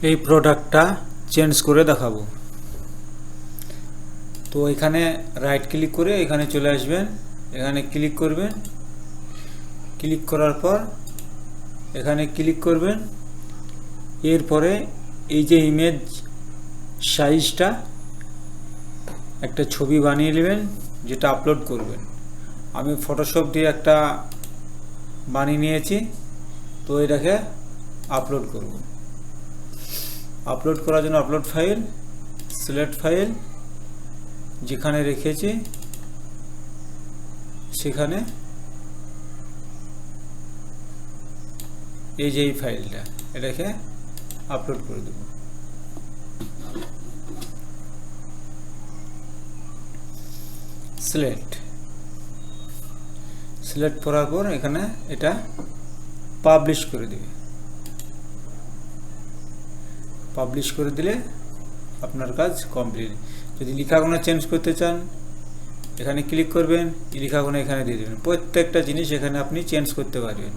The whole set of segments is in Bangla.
এই প্রোডাক্টটা চেঞ্জ করে দেখাবো। তো এখানে রাইট ক্লিক করে এখানে চলে আসবেন, এখানে ক্লিক করবেন, ক্লিক করার পর এখানে ক্লিক করবেন। এরপরে এই যে ইমেজ সাইজটা একটা ছবি বানিয়ে নেবেন, যেটা আপলোড করবেন। আমি ফটোশপ দিয়ে একটা বানিয়ে নিয়েছি, তো এটাকে আপলোড করব। আপলোড করার জন্য আপলোড ফাইল, সিলেক্ট ফাইল, যেখানে রেখেছি সেখানে এই যে এই ফাইলটা, এটাকে আপলোড করে দেব। সিলেক্ট করার পর এখানে এটা পাবলিশ করে দেবে। পাবলিশ করে দিলে আপনার কাজ কমপ্লিট। যদি লেখাগুলো চেঞ্জ করতে চান এখানে ক্লিক করবেন, লেখাগুলো এখানে দিয়ে দেবেন। প্রত্যেকটা জিনিস এখানে আপনি চেঞ্জ করতে পারবেন।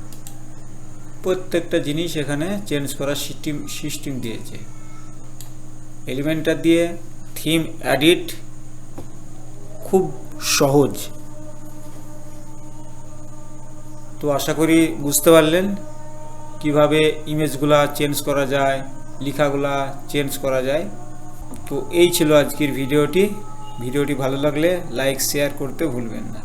প্রত্যেকটা জিনিস এখানে চেঞ্জ করার সিস্টেম দিয়েছে। এলিমেন্টার দিয়ে থিম এডিট খুব সহজ। তো আশা করি বুঝতে পারলেন কিভাবে ইমেজগুলা চেঞ্জ করা যায়, লেখাগুলা চেঞ্জ করা যায়। তো এই ছিল আজকের ভিডিওটি। ভিডিওটি ভালো লাগলে লাইক শেয়ার করতে ভুলবেন না।